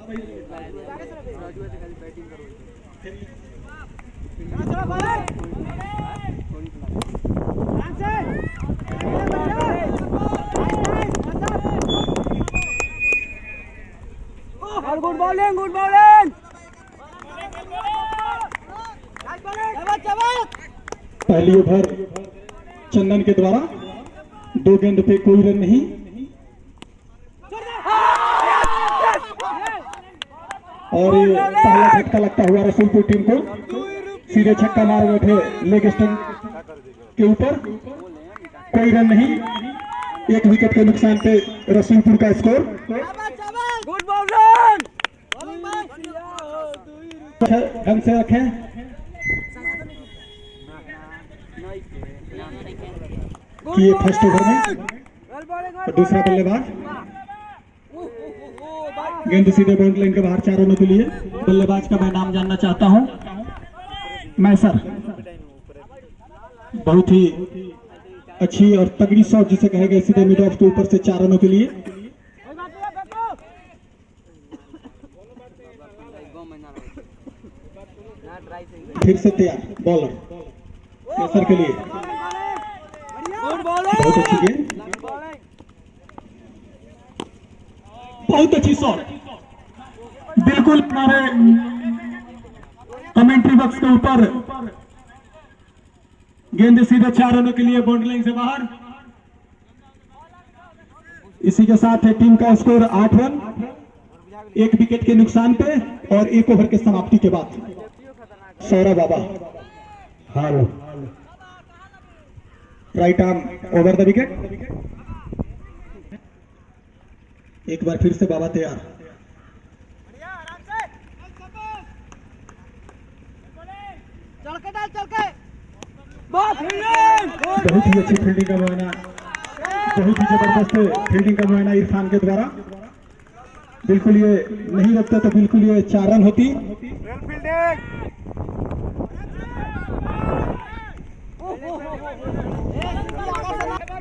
Good bowling good bowling. पहली over चंदन के द्वारा 2 गेंद पे कोई रन नहीं। और ये पहला झटका लगता हुआ रसूलपुर टीम को, सीधे छक्का मार रहे थे लेग स्टंप के ऊपर, कोई रन नहीं। 1 विकेट के नुकसान पे रसूलपुर का स्कोर। Good bowling. ढंग से रखें। किए फर्स्ट ओवर में और दूसरा बल्लेबाज गेंद सीधे बाउंड्री लाइन के बाहर 4 रनों के लिए। बल्लेबाज का मैं नाम जानना चाहता हूं। मैसर, बहुत ही अच्छी और तगड़ी शॉट जिसे कहे गए, सीधे मिड ऑफ के ऊपर से 4 रनों के लिए। फिर से तैयार बॉलर मैसर के लिए, बहुत अच्छी गेंद, बहुत अच्छी शॉट, बिल्कुल हमारे कमेंट्री बॉक्स के ऊपर। गेंद सीधे 4 रनों के लिए बाउंड्री लाइन से बाहर। इसी के साथ टीम का स्कोर 8 रन, 1 विकेट के नुकसान पे और 1 ओवर के समाप्ति के बाद। सौरभ बाबा हाल right arm over the wicket. एक बार फिर से बाबा तैयार। बहुत ही अच्छी फील्डिंग का मुआयना, बहुत ही जबरदस्त फील्डिंग का मुआयना इरफान के द्वारा। बिल्कुल ये नहीं रखता तो बिल्कुल ये 4 रन होती।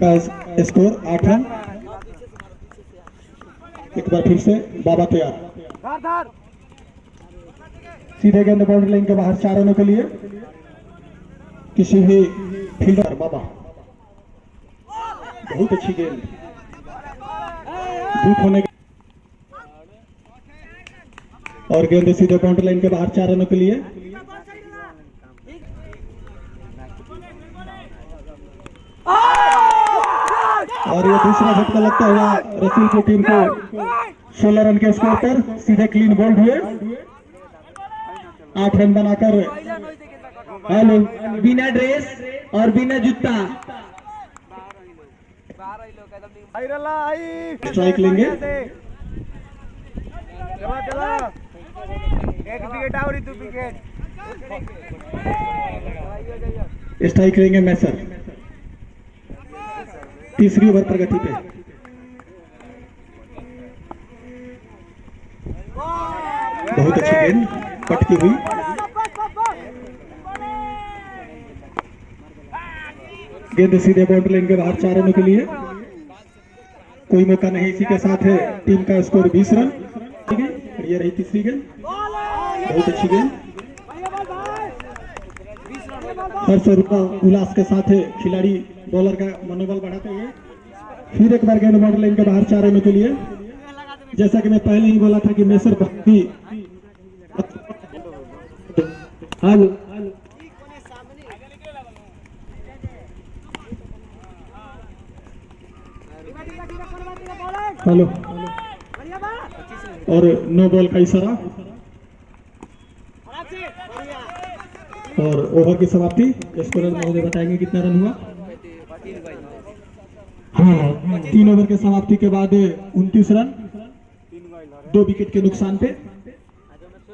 का स्कोर 8 रन। एक बार फिर से बाबा तैयार, सीधे गेंद बाउंड्री लाइन के बाहर 4 रनों के लिए। किसी भी फील्डर बाबा, बहुत अच्छी गेंद, धूप होने और गेंद सीधे बाउंड्री लाइन के बाहर 4 रनों के लिए। और ये दूसरा झटका लगता हुआ रसूलपुर टीम को 16 रन के स्कोर पर। सीधे क्लीन बोल्ड हुए, 8 रन बनाकर हेलो बिना ड्रेस और बिना जूता स्ट्राइक लेंगे। स्ट्राइक लेंगे मैसर, तीसरी ओवर प्रगति पे। बहुत अच्छी गेंद पटकी हुई, गेंद सीधे बाउंड्री लाइन के बाहर 4 रनों के लिए। कोई मौका नहीं। इसी के साथ है टीम का स्कोर 20 रन। ये रही तीसरी गेंद, बहुत अच्छी गेंद। हर्ष और उल्लास के साथ है खिलाड़ी बॉलर का मनोबल बढ़ाते हुए। फिर एक बार गेंद बाउंड्री लाइन के बाहर 4 रनों के लिए। जैसा कि मैं पहले ही बोला था कि मैसर भक्ति हेलो और नो बॉल का इशारा और ओवर की समाप्ति। स्कोरर महोदय बताएंगे कितना रन हुआ। हाँ, 3 ओवर के समाप्ति के बाद 29 रन, 2 विकेट के नुकसान पे।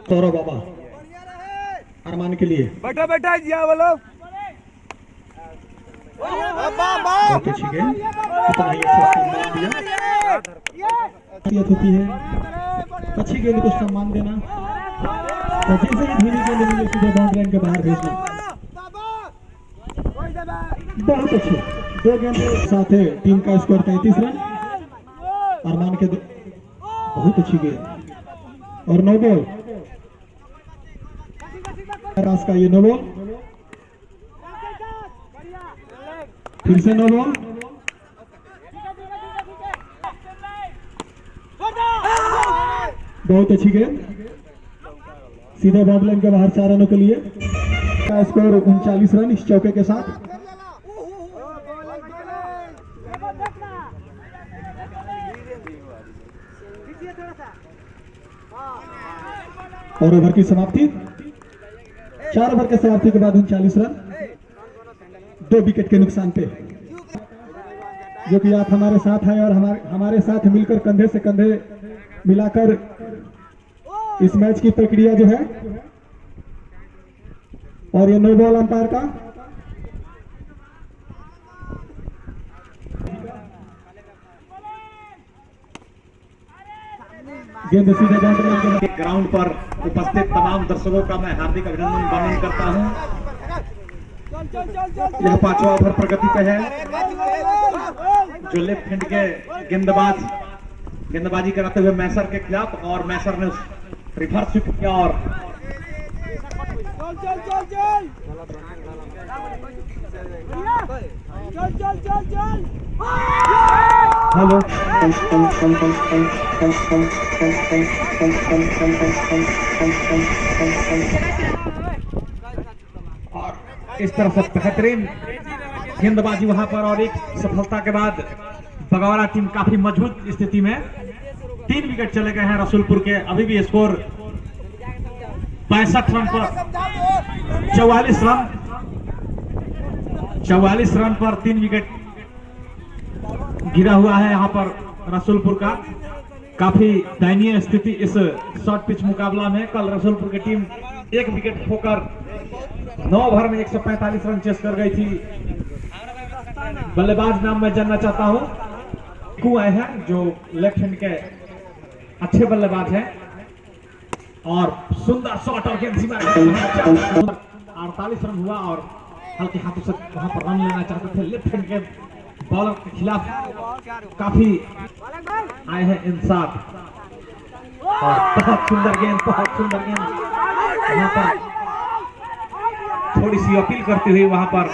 सौरभ बाबा अरमान के लिए बैठा बैठा जिया बोलो। बहुत अच्छी गेंद, इतना ही अच्छा सम्मान दिया होती है। अच्छी गेंद को सम्मान देना और जैसे ही धीरे गेंद मिले सीधे बाउंड्री लाइन के बाहर भेजना। बहुत अच्छी 2 गेंद साथ है। टीम का स्कोर 33 रन। अरमान के बहुत अच्छी गेंद, और नो बॉल। रास का ये नो बॉल, फिर से नो बॉल। बहुत अच्छी गेंद, सीधे बॉल लाइन के बाहर 4 रनों के लिए। का स्कोर 39 रन इस चौके के साथ। और ओवर की समाप्ति, 4 ओवर के समाप्ति के बाद 39 रन 2 विकेट के नुकसान पे, जो कि आप हमारे साथ हैं और हमारे साथ मिलकर कंधे से कंधे मिलाकर इस मैच की प्रक्रिया जो है। और ये नो बॉल अंपायर का। गेंद सीधे बाउंड्री ग्राउंड पर उपस्थित तमाम दर्शकों का मैं हार्दिक अभिनंदन करता हूं। यह 5वां ओवर प्रगति पे है। जो लेफ्ट हैंड के गेंदबाजी कराते हुए मैसर के खिलाफ, और मैसर ने रिवर्स स्विप किया और हेलो और इस तरह से बेहतरीन गेंदबाजी वहां पर, और एक सफलता के बाद बगौरा टीम काफी मजबूत स्थिति में। 3 विकेट चले गए हैं रसूलपुर के। अभी भी स्कोर 65 रन पर 44 रन पर 3 विकेट गिरा हुआ है यहाँ पर रसूलपुर का। काफी दयनीय स्थिति इस शॉर्ट पिच मुकाबला में। कल रसूलपुर की टीम 1 विकेट खोकर 9 ओवर में 145 रन चेस कर गई थी। बल्लेबाज नाम मैं जानना चाहता हूं। आए हैं जो लेफ्ट हैंड के अच्छे बल्लेबाज हैं, और सुंदर शॉट और गेंद सीमा 48 रन हुआ, और हल्के हाथों से वहां पर रन लेना चाहते थे। लेफ्ट हैंड के बॉलर के खिलाफ काफी आए हैं इंसाफ, और बहुत सुंदर गेंद वहां पर थोड़ी सी अपील करती हुई वहां पर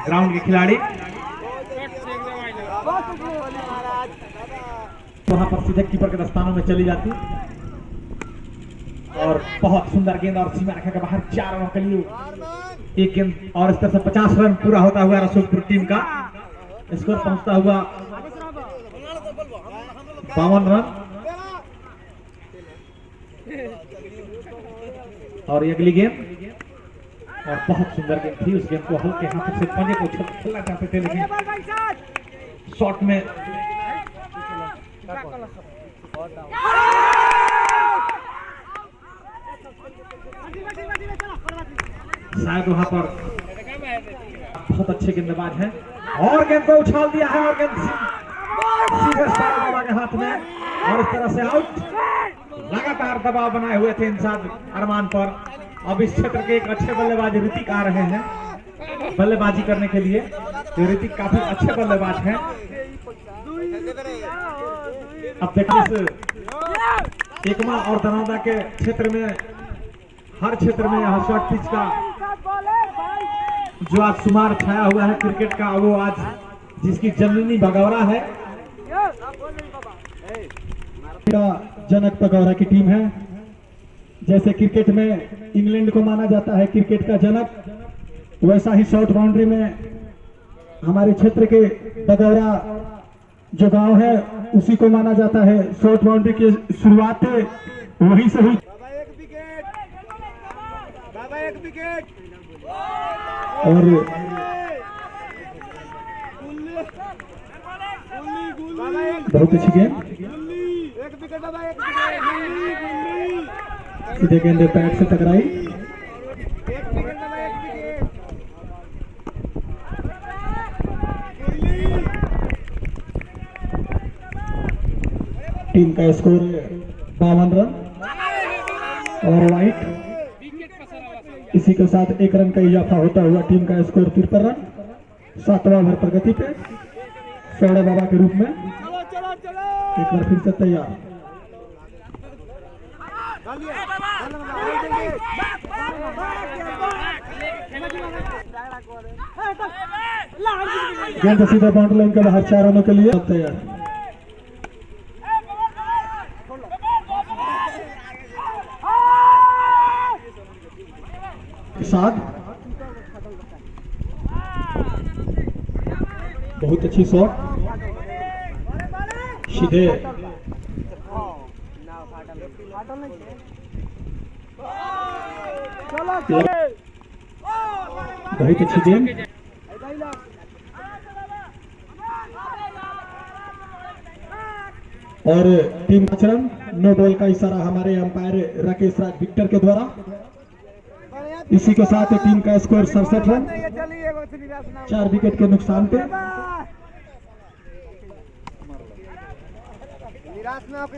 ग्राउंड के खिलाड़ी वहां पर सीधे कीपर के दस्तानों में चली जाती, और बहुत सुंदर गेंद और सीमा रेखा के बाहर 4 रनों के लिए एक गेंद, और इस तरह से 50 रन पूरा होता हुआ रसूलपुर टीम का स्कोर पहुंचता हुआ 52 रन। और अगली गेंद, और बहुत सुंदर गेंद थी। उस गेंद को हल्के हाथों से पंजे को खेलना चाहते थे, लेकिन शॉट में शायद वहां पर बहुत अच्छे गेंदबाज हैं, और गेंद को उछाल दिया है, और गेंद सीधे बाबा के हाथ में, और इस तरह से आउट। लगातार दबाव बनाए हुए थे इंसाद अरमान पर। अब इस क्षेत्र के एक अच्छे बल्लेबाज ऋतिक आ रहे हैं बल्लेबाजी करने के लिए। तो ऋतिक काफी अच्छे बल्लेबाज हैं। अब देखिए एकमा और दरौदा के क्षेत्र में, हर क्षेत्र में यह शॉर्ट पिच का जो आज शुमार छाया हुआ है क्रिकेट का, वो आज जिसकी जननी बगौरा है, जनक बगौरा की टीम है। जैसे क्रिकेट में इंग्लैंड को माना जाता है क्रिकेट का जनक, वैसा ही शॉर्ट बाउंड्री में हमारे क्षेत्र के बगौरा जो गांव है उसी को माना जाता है। शॉर्ट बाउंड्री की शुरुआत वहीं से हुई। और बहुत अच्छी गेंद, सीधे गेंद पैड से टकराई। टीम का स्कोर 52 रन और वाइट। इसी के साथ 1 रन का इजाफा होता हुआ टीम का स्कोर 53 रन। 7वां ओवर प्रगति पे सौड़े बाबा के रूप में एक बार फिर से तैयार। गेंद सीधा बाउंड्री लाइन के बाहर 4 रनों के लिए तैयार। साथ बहुत अच्छी शॉट सीधे बहुत अच्छी गेंद और टीम आचरण नो बॉल का इशारा हमारे अंपायर राकेश राज विक्टर के द्वारा। इसी के साथ टीम का स्कोर 67 रन 4 विकेट के नुकसान पे।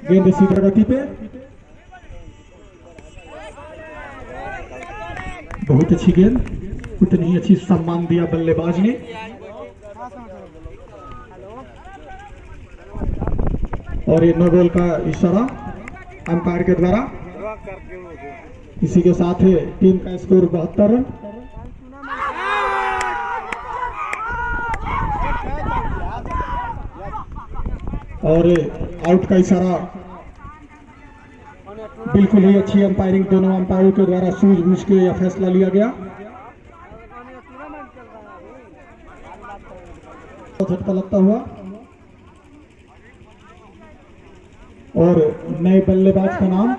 गेंद सीधे गति पे बहुत अच्छी गेंद, उतनी अच्छी सम्मान दिया बल्लेबाज ने। और ये नो बॉल का इशारा अंपायर के द्वारा। इसी के साथ टीम का स्कोर 72 रन। और आउट का इशारा बिल्कुल ही अच्छी अंपायरिंग दोनों अंपायरों के द्वारा सूझबूझ के यह फैसला लिया गया। झटका लगता हुआ और नए बल्लेबाज का नाम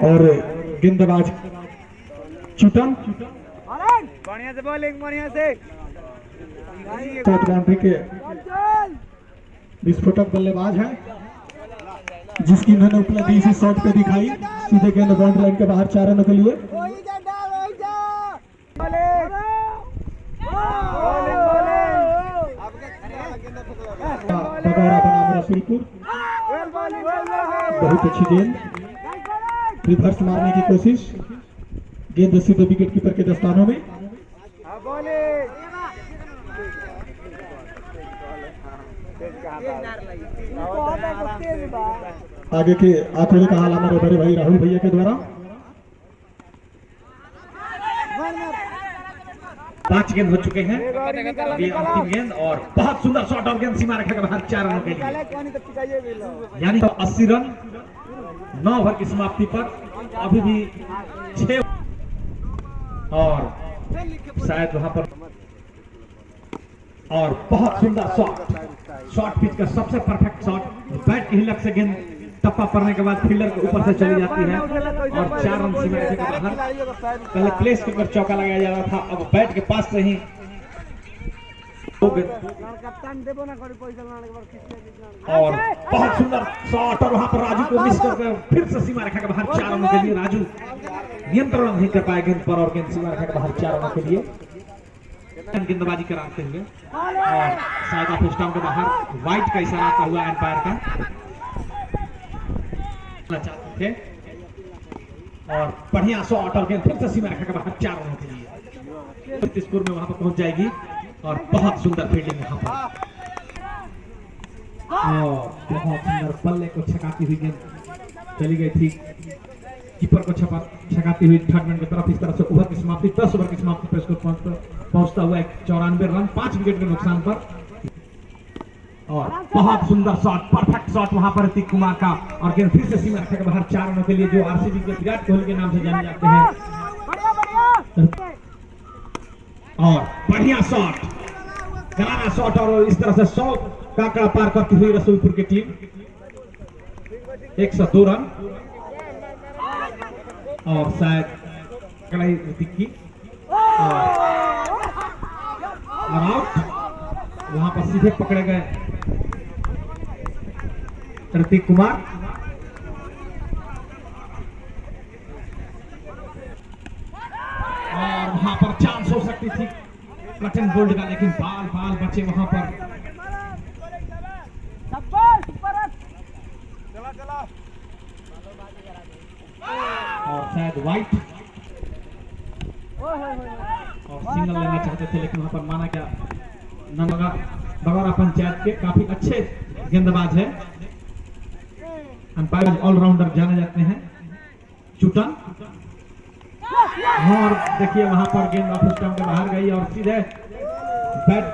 और गेंदबाज चुटन बढ़िया से बॉलिंग बढ़िया से शॉट बाउंड्री के विस्फोटक बल्लेबाज है जिसकी इन्होंने उपलब्धि इसी शॉट पे दिखाई। सीधे गेंद बाउंड्री लाइन के बाहर 4 रनों के लिए। बगौरा बनाम रसूलपुर बहुत अच्छी गेंद, रिवर्स मारने की कोशिश, गेंद सीधे विकेट कीपर के दस्तानों में। आगे के आंकड़े का हाल हमारे बड़े भाई राहुल भैया के द्वारा। 5 गेंद हो चुके हैं, ये अंतिम गेंद और बहुत सुंदर शॉट और गेंद सीमा रेखा के बाहर 4 रनों के लिए। यानी तो 80 रन 9 ओवर की समाप्ति पर अभी भी 6 और शायद वहां पर। और बहुत सुंदर शॉट पिच का सबसे परफेक्ट शॉट, बैट की हिलक से गेंद टप्पा पड़ने के बाद फील्डर के ऊपर से चली जाती है और 4 रन सीमा रेखा के बाहर। पहले प्लेस के ऊपर चौका लगाया जा रहा था, अब बैट के पास से ही और बहुत सुंदर शॉट और वहां पर राजू को मिस करके फिर से सीमा रेखा के बाहर 4 रनों के लिए। राजू नियंत्रण नहीं कर पाए गेंद पर और गेंद सीमा रेखा के बाहर 4 रनों के लिए गेंदबाजी कराते हुए। और शायद ऑफ स्टंप के बाहर वाइट का इशारा आता हुआ एम्पायर का चाहते थे। और बढ़िया शॉट और गेंद फिर से सीमा रेखा के बाहर 4 रनों के लिए। स्कोर में वहां पर पहुंच जाएगी और बहुत सुंदर फील्डिंग वहां पर और बहुत सुंदर बल्ले को छकाती हुई गेंद चली गई थी कीपर को छकाती हुई थर्ड मैन की तरफ। इस तरह से ओवर की समाप्ति 10 ओवर की समाप्ति पर स्कोर पहुंचता हुआ 94 रन 5 विकेट के नुकसान पर। और बहुत सुंदर शॉट, परफेक्ट शॉट वहां पर ऋतिक कुमार का और गेंद फिर से सीमा रेखा के बाहर 4 रनों के लिए, जो आरसीबी के विराट कोहली के नाम से जाने जाते हैं। और बढ़िया शॉट, करारा शॉट और इस तरह से 100 का आंकड़ा पार करती हुई रसूलपुर की टीम 102 रन और शायद ऋतिक की और आउट। वहां पर सीधे पकड़े गए ऋतिक कुमार। और वहां पर चांस हो सकती थी कटन बोल्ड का, लेकिन बाल बचे वहां पर। और शायद वाइट और सिंगल लेना चाहते थे, लेकिन वहां पर माना क्या बगौरा पंचायत के काफी अच्छे गेंदबाज है अंपायर ऑलराउंडर जाने जाते हैं चुटन। और देखिए वहां पर गेंद ऑफ स्टंप के बाहर गई और सीधे बैट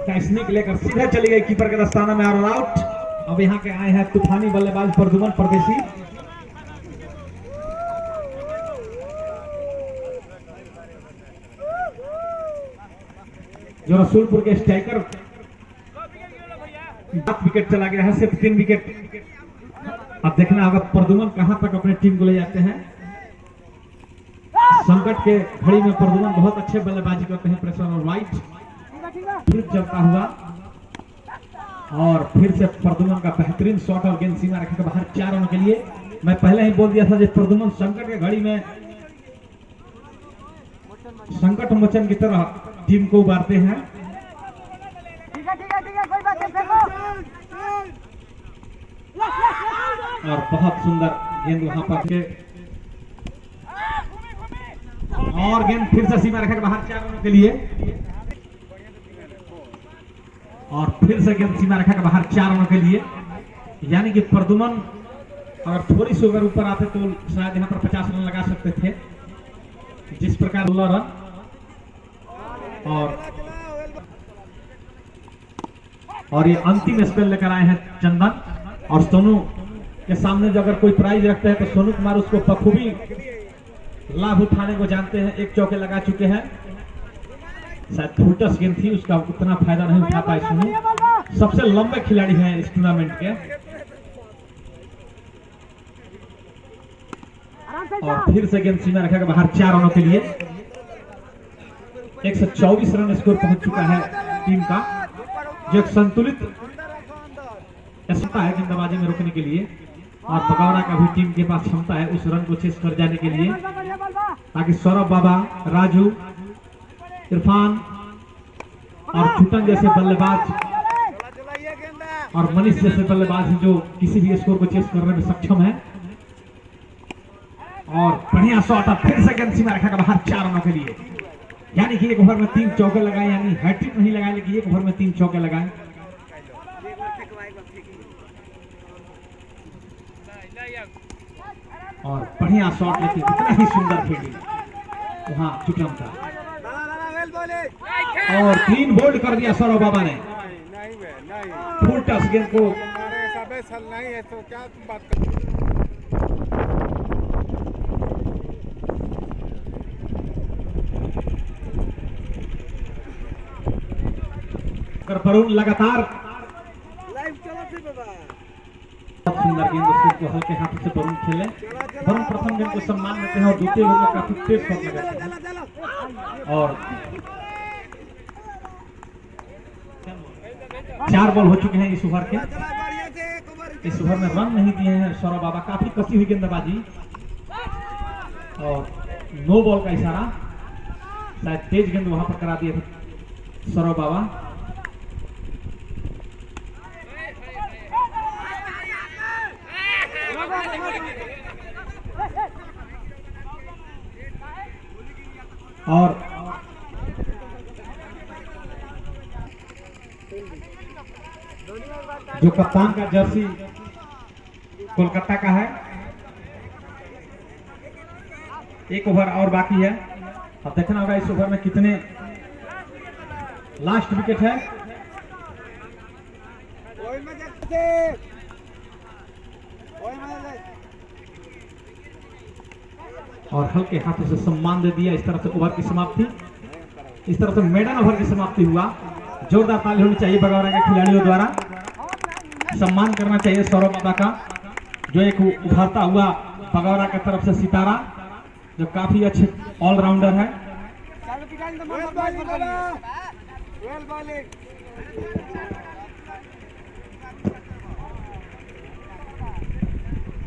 का स्निक लेकर सीधे चली गई कीपर के दस्ताना में और आउट। अब यहाँ के आए हैं तूफानी बल्लेबाज प्रद्युमन परदेशी। जो रसूलपुर के स्ट्राइकर 7 विकेट चला गया है, सिर्फ 3 विकेट। अब देखना होगा प्रद्युमन कहां तक अपने टीम को ले जाते हैं। संकट के घड़ी में प्रद्युमन बहुत अच्छे बल्लेबाजी करते हैं, प्रेशर और वाइट फिर चलता हुआ और फिर से प्रद्युमन का बेहतरीन शॉट और गेंद सीमा रेखा के बाहर 4 रनों के लिए। मैं पहले ही बोल दिया था कि प्रद्युमन संकट के घड़ी में संकट मोचन की तरह टीम को उबारते हैं। और बहुत सुंदर गेंद वहां पर के और गेंद फिर से सीमा रेखा के बाहर 4 रनों के लिए और फिर से गेंद सीमा रेखा के बाहर 4 रनों के लिए। यानी कि प्रद्युमन अगर थोड़ी सी अगर ऊपर आते तो शायद यहां पर 50 रन लगा सकते थे। जिस प्रकार 16 रन और ये अंतिम स्पेल लेकर आए हैं चंदन। और सोनू के सामने जो अगर कोई प्राइज रखते हैं तो सोनू कुमार उसको बखूबी लाभ उठाने को जानते हैं। 1 चौके लगा चुके हैं, शायद फुटस गेंद थी, उसका उतना फायदा नहीं उठा पाए सोनू। सबसे लंबे खिलाड़ी हैं इस टूर्नामेंट के। और फिर से गेंद सीमा रेखा के बाहर 4 रनों के लिए। 124 रन स्कोर पहुंच चुका है टीम का, जो एक संतुलित क्षमता है गेंदबाजी में रोकने के लिए। और बगौरा का भी टीम के पास क्षमता है उस रन को चेस कर जाने के लिए, ताकि सौरभ बाबा, राजू, इरफान और चुटन जैसे बल्लेबाज और मनीष जैसे बल्लेबाज जो किसी भी स्कोर को चेस करने में सक्षम है। और बढ़िया शॉट अब फिर से गेंद सीमा रेखा का बाहर 4 रनों के लिए। यानी कि 1 ओवर में 3 चौके लगाए, यानी हैट्रिक नहीं लगाए लेकिन 1 ओवर में 3 चौके लगाए। और बढ़िया शॉट लेकिन इतना ही सुंदर फील्डिंग वहां चुटन का। और 3 बोल्ड कर दिया सौरभ बाबा ने। फुल टच गेंद को नहीं है तो क्या तुम बात कर वरुण लगातार सुंदर गेंद को हल्के हाथ से वरुण खेले। वरुण प्रथम गेंद को सम्मान देते हैं और द्वितीय गेंद को काफी तेज शॉट लगाते हैं। और 4 बॉल हो चुके हैं इस ओवर के। इस ओवर में रन नहीं दिए हैं सौरभ बाबा, काफी कसी हुई गेंदबाजी और नो बॉल का इशारा। शायद तेज गेंद वहां पर करा दिए थे सौरभ बाबा। और जो कप्तान का जर्सी कोलकाता का है, 1 ओवर और बाकी है। अब देखना होगा इस ओवर में कितने लास्ट विकेट है। और हल्के हाथों से सम्मान दे दिया। इस तरह से ओवर की समाप्ति, इस तरह से मेडन ओवर की समाप्ति हुआ। जोरदार ताली होनी चाहिए बगौरा के खिलाड़ियों द्वारा। सम्मान करना चाहिए सौरभ बाबा का, जो एक उभरता हुआ बगौरा की तरफ से सितारा, जो काफी अच्छे ऑलराउंडर है।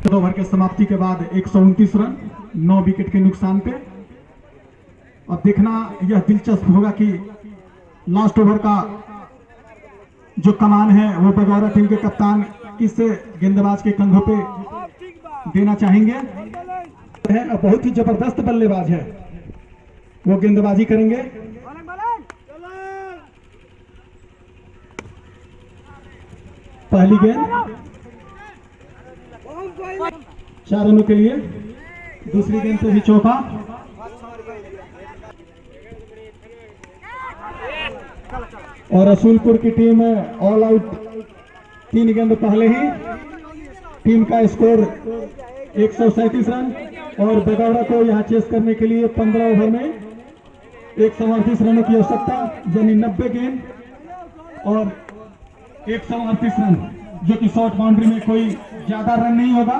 ओवर के समाप्ति के बाद 129 रन 9 विकेट के नुकसान पे। अब देखना यह दिलचस्प होगा कि लास्ट ओवर का जो कमान है वो बगौरा टीम के कप्तान किस गेंदबाज के कंधों पे देना चाहेंगे। है बहुत ही जबरदस्त बल्लेबाज है, वो गेंदबाजी करेंगे। पहली गेंद 4 रनों के लिए दूसरी गेंद पे भी चौका। और रसूलपुर की टीम ऑल आउट 3 गेंद पहले ही। टीम का स्कोर 137 रन और बगौड़ा को यहाँ चेस करने के लिए 15 ओवर में 138 रनों की आवश्यकता, यानी 90 गेंद और 138 रन, जो कि शॉर्ट बाउंड्री में कोई ज्यादा रन नहीं होगा,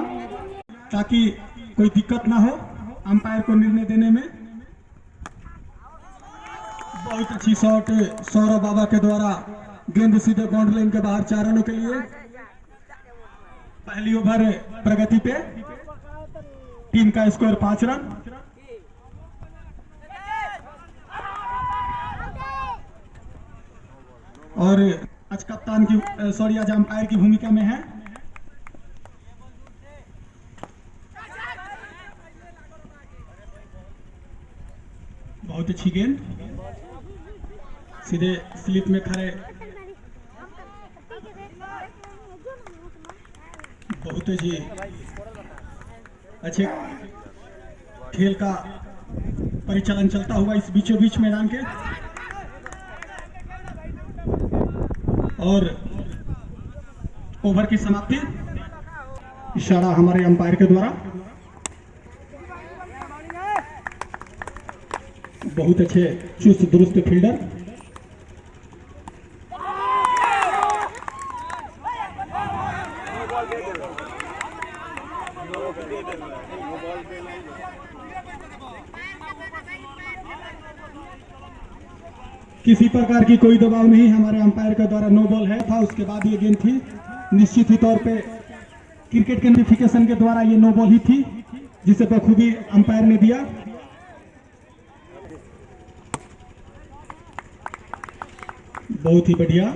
ताकि कोई दिक्कत ना हो अंपायर को निर्णय देने में। बहुत अच्छी शॉट सौरभ बाबा के द्वारा, गेंद सीधे बाउंड्री लाइन के बाहर 4 रनों के लिए। पहली ओवर प्रगति पे, टीम का स्कोर 5 रन। और आज कप्तान की आज अंपायर की भूमिका में है। बहुत अच्छी गेंद सीधे स्लिप में खड़े, बहुत जी अच्छे खेल का परिचालन चलता हुआ इस बीचों बीच मैदान के। और ओवर की समाप्ति, इशारा हमारे अंपायर के द्वारा। बहुत अच्छे चुस्त दुरुस्त फील्डर। किसी प्रकार की कोई दबाव नहीं हमारे अंपायर के द्वारा, नो बॉल है था। उसके बाद ये गेंद थी, निश्चित ही तौर पे क्रिकेट के नोटिफिकेशन के द्वारा ये नो बॉल ही थी, जिसे बखूबी अंपायर ने दिया। बहुत ही बढ़िया,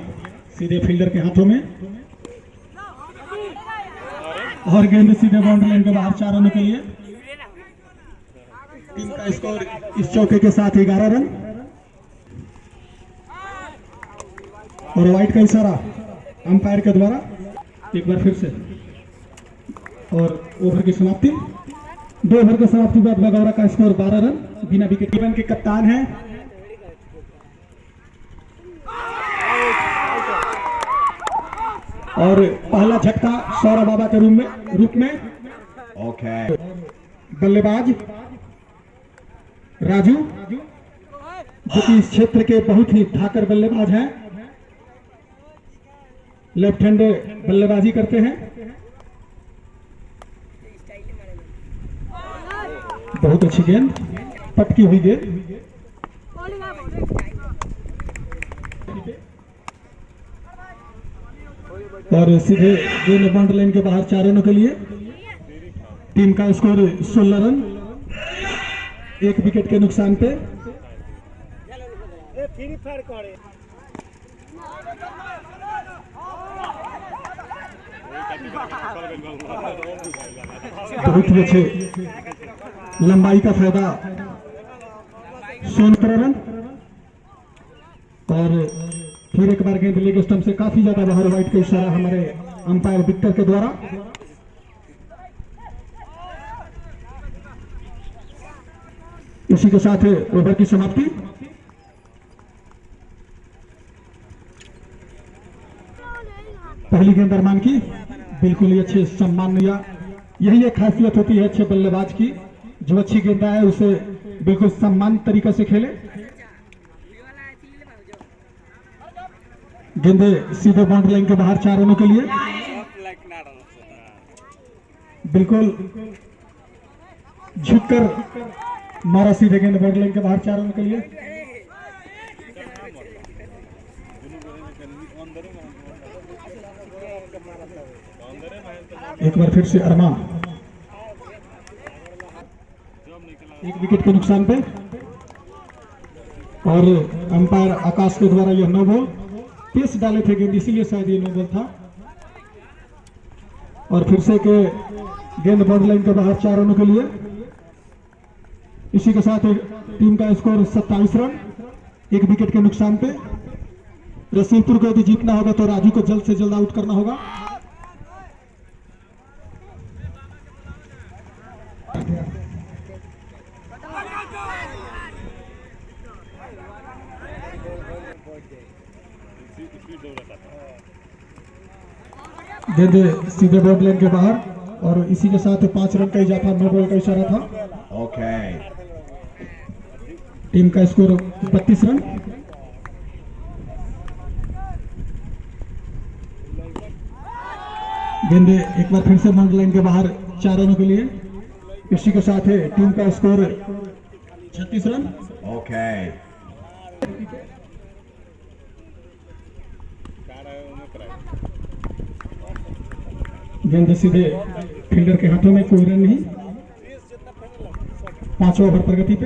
सीधे फील्डर के हाथों में और गेंद सीधे बाउंड्री लाइन के बाहर 4 रनों के लिए। टीम का स्कोर इस चौके के साथ 11 रन। और वाइट का इशारा अंपायर के द्वारा एक बार फिर से। और ओवर की समाप्ति, 2 ओवर की समाप्ति बाद बगौड़ा का स्कोर 12 रन बिना विकेट। टीम के कप्तान हैं और पहला झटका सौरभ बाबा के रूप में। ओके, बल्लेबाज राजू, जो कि इस क्षेत्र के बहुत ही धाकर बल्लेबाज हैं, लेफ्ट हैंड बल्लेबाजी करते हैं। बहुत अच्छी गेंद, पटकी हुई गेंद। और सीधे गेंद बाउंड्री लाइन के बाहर 4 रनों के लिए। टीम का स्कोर 16 रन, 1 विकेट के नुकसान पे। बहुत ही अच्छे लंबाई का फायदा, 16 रन। और फिर एक बार गेंद लेग स्टंप से काफी ज्यादा बाहर, वाइट का इशारा हमारे अंपायर विक्टर के द्वारा। इसी के साथ ओवर की समाप्ति। पहली गेंद अरमान की, बिल्कुल ही अच्छे सम्मान लिया। यही एक खासियत होती है अच्छे बल्लेबाज की, जो अच्छी गेंद है उसे बिल्कुल सम्मान तरीके से खेले। गेंदे सीधे बाउंड्री लाइन के बाहर 4 रनों के लिए। बिल्कुल झुककर मारा सीधे गेंद बाउंड्री लाइन के बाहर 4 रनों के लिए। एक बार फिर से अरमान, 1 विकेट के नुकसान पे। और अंपायर आकाश के द्वारा यह नो बॉल, पेस डाले थे गेंद, इसीलिए शायद ये नो बॉल था। और फिर से के गेंद बाउंड्री लाइन के बाहर 4 रनों के लिए। इसी के साथ टीम का स्कोर 27 रन, 1 विकेट के नुकसान पे। रसूलपुर को यदि जीतना होगा तो राजू को जल्द से जल्द आउट करना होगा। गेंद सीधे बोर्ड लाइन के बाहर और इसी के साथ 5 रन का इजाफा, 9 बॉल का इशारा था। ओके, टीम का स्कोर 32 रन। गेंद एक बार फिर से बोर्ड लाइन के बाहर 4 रनों के लिए। इसी के साथ टीम का स्कोर 36 रन। ओके, गेंद सीधे फील्डर के हाथों में, कोई रन नहीं। 5वां ओवर प्रगति पे,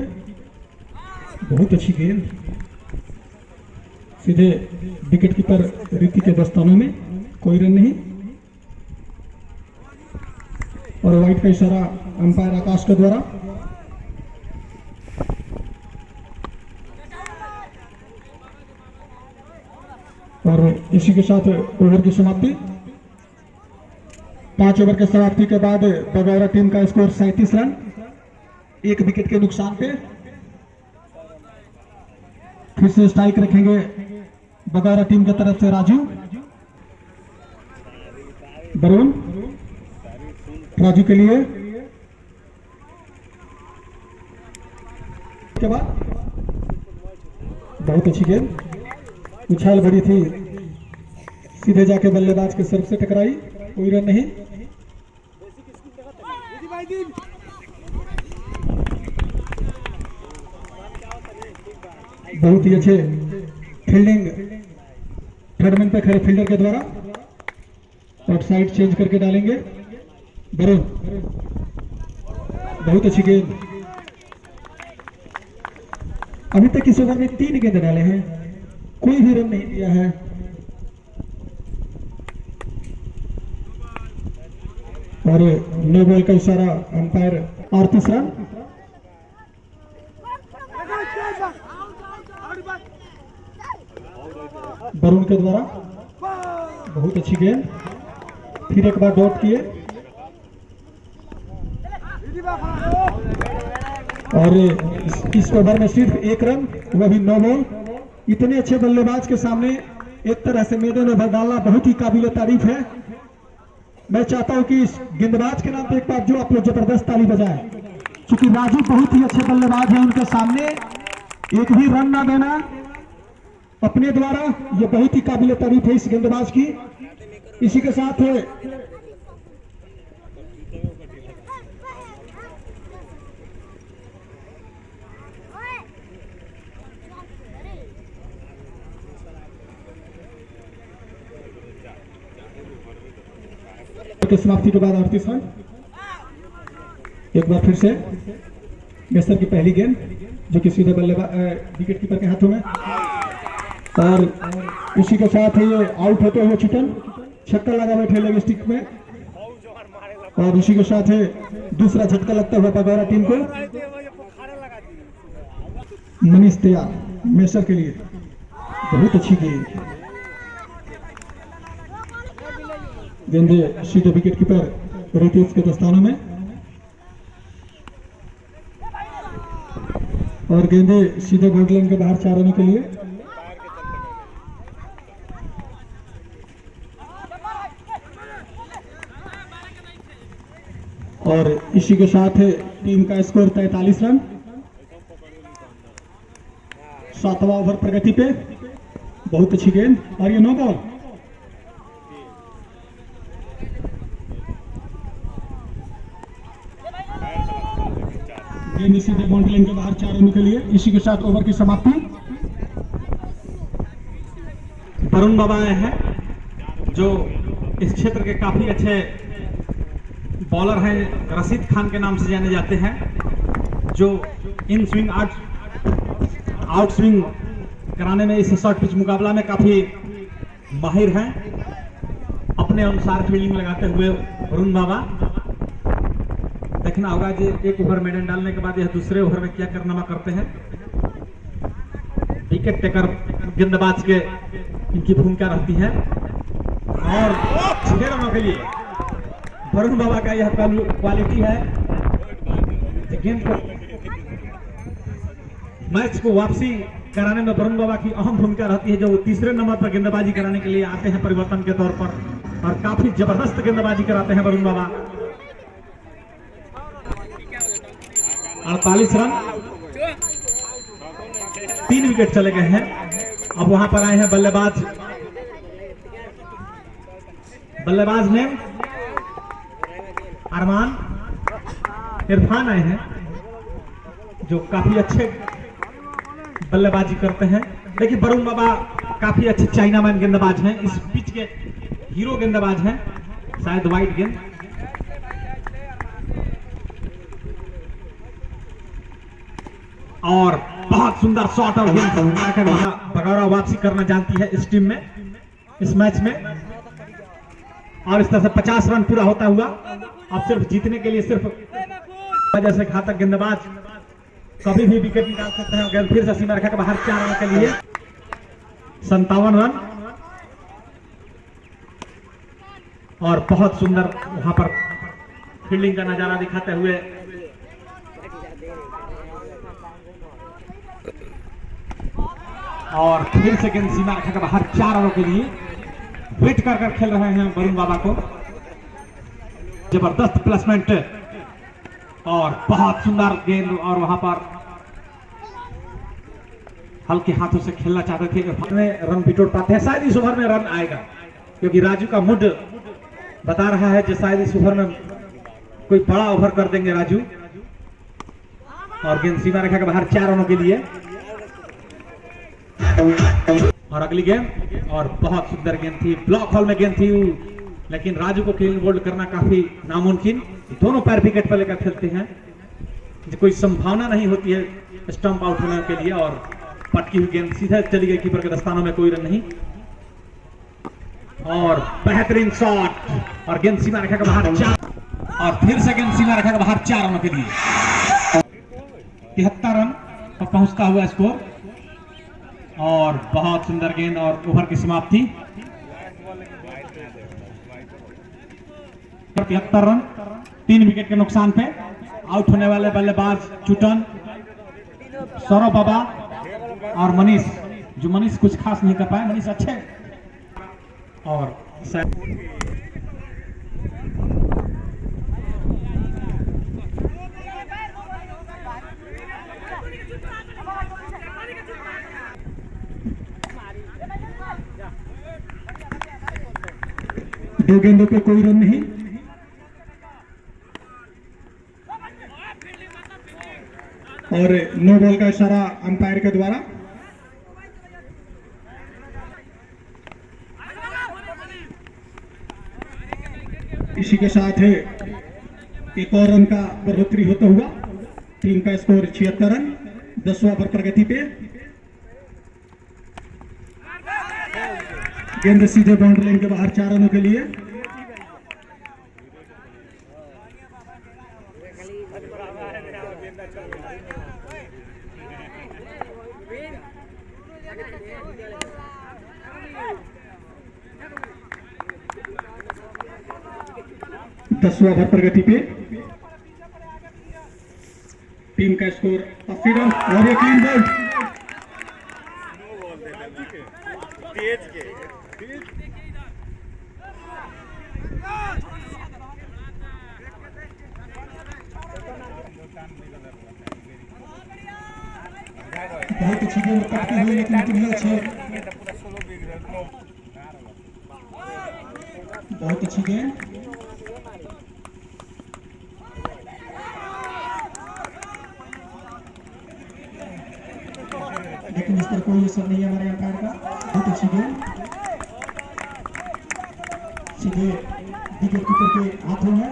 बहुत अच्छी गेंद सीधे विकेट कीपर रीति के दस्तानों में, कोई रन नहीं। और वाइड का इशारा अंपायर आकाश के द्वारा। और इसी के साथ ओवर की समाप्ति। 5 ओवर के समाप्ति के बाद बगौरा टीम का स्कोर 37 रन, 1 विकेट के नुकसान पे। फिर से स्ट्राइक रखेंगे बगौरा टीम की तरफ से राजू, वरुण, राजू के लिए। के बाद बहुत अच्छी गेंद, उछाल बड़ी थी, सीधे जाके बल्लेबाज के सर से टकराई, कोई रन नहीं। बहुत ही अच्छे फील्डिंग थर्डमैन पे खड़े फील्डर के द्वारा। और साइड चेंज करके डालेंगे वरुण, बहुत अच्छी गेंद। अभी तक इस ओवर में 3 गेंद डाले हैं, कोई भी रन नहीं दिया है। और 9 बॉल का इशारा अंपायर, 38 रन। वरुण के द्वारा बहुत अच्छी गेंद, फिर एक बार डॉट किए। और इस ओवर में सिर्फ 1 रन, वह भी 9 बॉल। इतने अच्छे बल्लेबाज के सामने एक तरह से मेडन ओवर डालना बहुत ही काबिल तारीफ है। मैं चाहता हूं कि इस गेंदबाज के नाम पे एक बार जो आप लोग जबरदस्त ताली बजाएं, क्योंकि राजू बहुत ही अच्छे बल्लेबाज हैं। उनके सामने एक भी रन ना देना अपने द्वारा, ये बहुत ही काबिल तारीफ है इस गेंदबाज की। इसी के साथ के समाप्ति के बाद 38 रन। एक बार फिर से बेस्तर की पहली गेंद, जो कि सीधे बल्लेबाज विकेट कीपर के हाथों में। और इसी के साथ ये आउट होते हुए चिकन छक्का लगा बैठे लेग स्टिक में। और इसी के साथ दूसरा झटका लगता हुआ बगौरा टीम को। मनीष तैयार मेसर के लिए, बहुत अच्छी गेंद। गेंदे सीधे विकेट कीपर रितेश के दस्तानों में। और गेंदे सीधे बोर्ड लाइन के बाहर 4 रनों के लिए। और इसी के साथ टीम का स्कोर 43 रन। 7वां ओवर प्रगति पे, बहुत अच्छी गेंद। और ये 9 बॉल। गेंद सीधे बाउंड्री लाइन के बाहर 4 रनों के लिए। इसी के साथ ओवर की समाप्ति। वरुण बाबा आए हैं, जो इस क्षेत्र के काफी अच्छे बॉलर हैं, रशीद खान के नाम से जाने जाते हैं, जो इन स्विंग आउट स्विंग कराने में इस शॉर्ट पिच मुकाबला में काफी माहिर हैं। अपने अनुसार फील्डिंग लगाते हुए वरुण बाबा, देखना होगा कि एक ओवर मेडन डालने के बाद यह दूसरे ओवर में क्या कारनामा करते हैं। विकेट टेकर गेंदबाज के इनकी भूमिका रहती है। और 6 रनों के लिए वरुण बाबा का यह क्वालिटी है। गेंद को मैच को वापसी कराने में वरुण बाबा की अहम भूमिका रहती है, जो वो तीसरे नंबर पर गेंदबाजी कराने के लिए आते हैं परिवर्तन के तौर पर, और काफी जबरदस्त गेंदबाजी कराते हैं वरुण बाबा। 48 रन, 3 विकेट चले गए हैं। अब वहां पर आए हैं बल्लेबाज ने अरमान इरफान आए हैं, जो काफी अच्छे बल्लेबाजी करते हैं। देखिए वरुण बाबा काफी अच्छे चाइनामैन गेंदबाज हैं, इस पिच के हीरो गेंदबाज हैं, शायद वाइट गेंद। और बहुत सुंदर शॉट और गेंद बगौरा वापसी करना जानती है इस टीम में, इस मैच में। और इस तरह से 50 रन पूरा होता हुआ अब सिर्फ जीतने के लिए सिर्फ जैसे घातक गेंदबाज कभी भी विकेट निकाल सकते हैं। गेंद फिर से सीमा रेखा के बाहर 4 रन के लिए 57 रन। और बहुत सुंदर वहां पर फील्डिंग का नजारा दिखाते हुए और फिर से गेंद सीमा रेखा के बाहर 4 रनों के लिए वेट कर खेल रहे हैं वरुण बाबा को। जबरदस्त प्लेसमेंट और बहुत सुंदर गेंद, और वहां पर हल्के हाथों से खेलना चाहते थे, रन बिटोर पाते हैं। शायद इस ओवर में रन आएगा, क्योंकि राजू का मूड बता रहा है कि शायद इस ओवर में कोई बड़ा ओवर कर देंगे राजू। और गेंद सीमा रेखा के बाहर 4 रनों के लिए। और अगली गेंद, और बहुत सुंदर गेंद थी, ब्लॉक हॉल में गेंद थी, लेकिन राजू को क्लीन बोल्ड करना काफी नामुमकिन। दोनों पैर विकेट पर लेकर खेलते हैं, कोई संभावना नहीं होती है स्टंप आउट होने के लिए। और पटकी हुई गेंद सीधा चली गई कीपर के दस्तानों में, कोई रन नहीं। और बेहतरीन शॉट, और गेंद सीमा रेखा के बाहर 4, और फिर से गेंद सीमा रेखा के बाहर 4 रनों के लिए। 73 रन पर पहुंचता हुआ स्कोर, और बहुत सुंदर गेंद और ओवर की समाप्ति। 73 रन, 3 विकेट के नुकसान पे आउट होने वाले बल्लेबाज चुटन, सौरभ बाबा और मनीष, जो मनीष कुछ खास नहीं कर पाए। मनीष अच्छे और दो गेंदों पे कोई रन नहीं। और नो बॉल का इशारा अंपायर के द्वारा। इसी के साथ एक और रन का बढ़ोतरी होता हुआ टीम का स्कोर 76 रन, 10वां ओवर प्रगति पे। गेंद सीधे बाउंड्री लाइन के बाहर 4 रनों के लिए। दसवां ओवर प्रगति पे, टीम का स्कोर 80 रन और एक क्लीन बोल्ड। बहुत अच्छी गेंद काटती हुई, लेकिन कितनी अच्छी, बहुत अच्छी गेंद। लेकिन इस पर कोई असर नहीं है हमारे अंपायर का। बहुत अच्छी गेंद सीधे विकेट कीपर के हाथों में।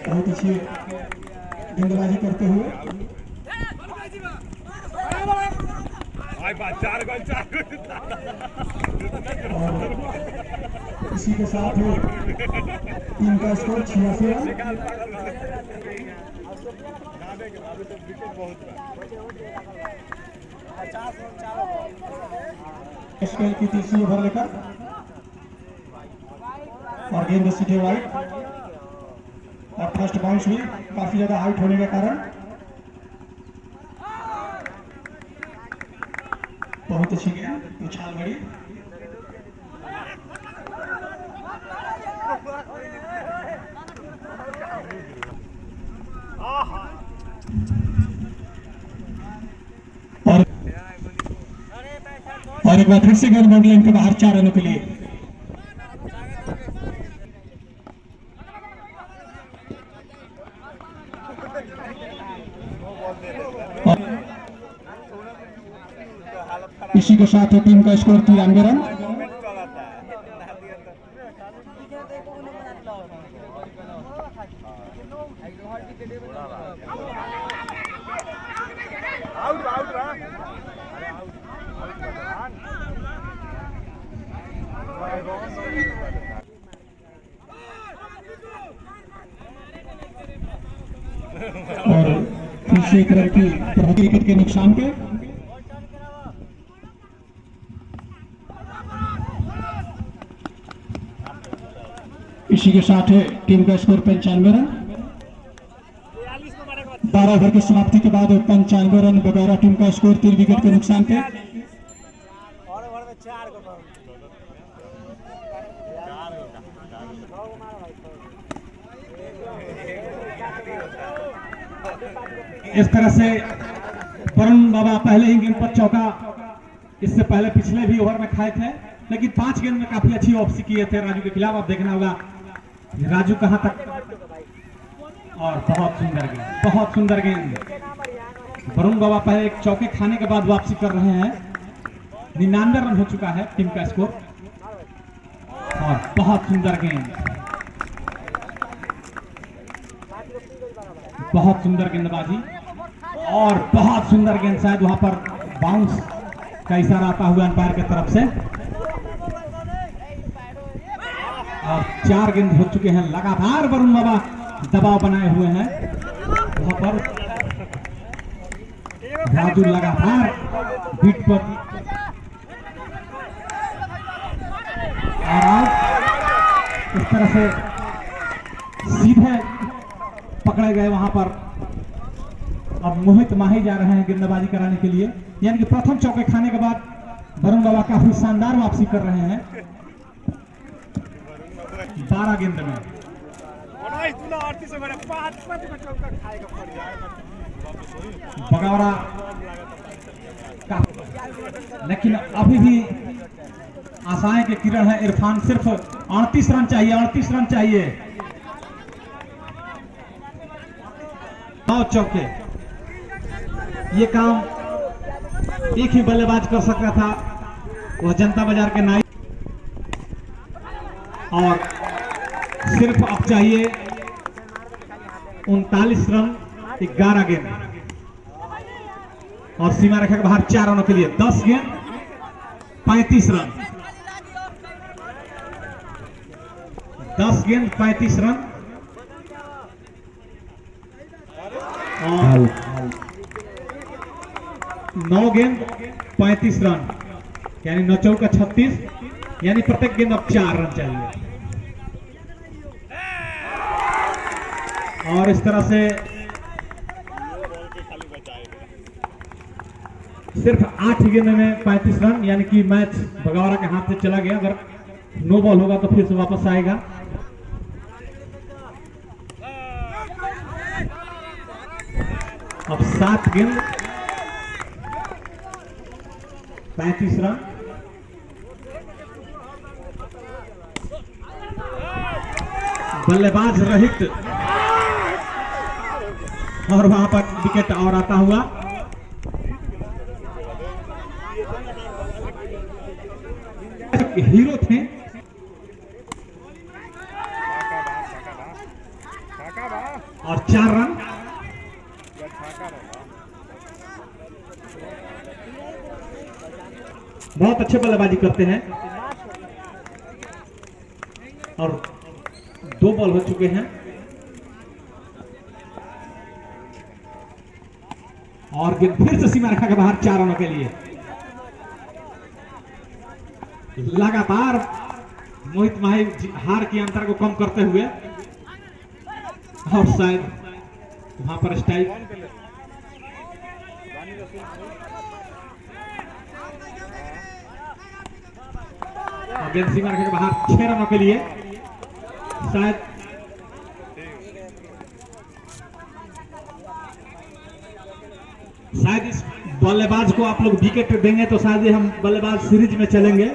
बहुत अच्छी गेंदबाजी करते हुए, और इसी के साथ टीम का स्कोर 86 रन। स्पेल की तीसरी ओवर लेकर और गेंद सीधे वाइड और फर्स्ट बाउंस हुई काफी ज्यादा हाइट होने के कारण बहुत अच्छी गेंद उछाल गई। और एक बार फिर से गेंद बाउंड्री लाइन के बाहर 4 रनों के लिए। इसी के साथ टीम का स्कोर 93 रन। और फिर से एक रन की बढ़ोतरी विकेट के नुकसान पे। इसी के साथ टीम का स्कोर 95 रन। 12 ओवर की समाप्ति के बाद 95 रन बगैर टीम का स्कोर 3 विकेट के नुकसान पे। इस तरह से वरुण बाबा पहले ही गेंद पर चौका इससे पहले पिछले भी ओवर में खाए थे, लेकिन 5 गेंद में काफी अच्छी वापसी किए थे राजू के खिलाफ। अब देखना होगा राजू कहां तक। और बहुत सुंदर गेंद। वरुण बाबा पहले एक चौके खाने के बाद वापसी कर रहे हैं। 99 रन हो चुका है टीम का स्कोर। और बहुत सुंदर गेंदबाजी और बहुत सुंदर गेंद। शायद वहां पर बाउंस का इशारा आता हुआ अंपायर की तरफ से। और 4 गेंद हो चुके हैं लगातार। वरुण बाबा दबाव बनाए हुए हैं वहां पर। राजू लगातार बीट पर। और इस तरह से सीधे पकड़े गए वहां पर। अब मोहित माही जा रहे हैं गेंदबाजी कराने के लिए, यानी कि प्रथम चौके खाने के बाद वरुण बाबा काफी शानदार वापसी कर रहे हैं 12 गेंद में। बगौरा का, लेकिन अभी भी आशाएं के किरण है। इरफान सिर्फ 38 रन चाहिए, 38 रन चाहिए। 9 चौके, ये काम एक ही बल्लेबाज कर सकता था, वह जनता बाजार के नाई। और सिर्फ अब चाहिए 39 रन 11 गेंद। और सीमा रेखा के बाहर 4 रनों के लिए 10 गेंद 35 रन। 10 गेंद 35 रन। और 9 गेंद 35 रन, यानी 9 चौका 36, यानी प्रत्येक गेंद अब 4 रन चाहिए। और इस तरह से सिर्फ 8 गेंद में 35 रन, यानी कि मैच बगौरा के हाथ से चला गया। अगर नो बॉल होगा तो फिर से वापस आएगा। अब 7 गेंद 35 रन। बल्लेबाज रहित, और वहां पर विकेट और आता हुआ। हीरो थे। और 4 रन। बहुत अच्छे बल्लेबाजी करते हैं। और 2 बॉल हो चुके हैं। और गेंद फिर से सीमा रेखा के बाहर 4 रनों के लिए। लगातार मोहित माही हार की अंतर को कम करते हुए, और शायद वहां पर स्ट्राइक। गेंद सीमा के बाहर 6 रनों के लिए। शायद इस बल्लेबाज को आप लोग विकेट देंगे तो शायद हम बल्लेबाज सीरीज में चलेंगे।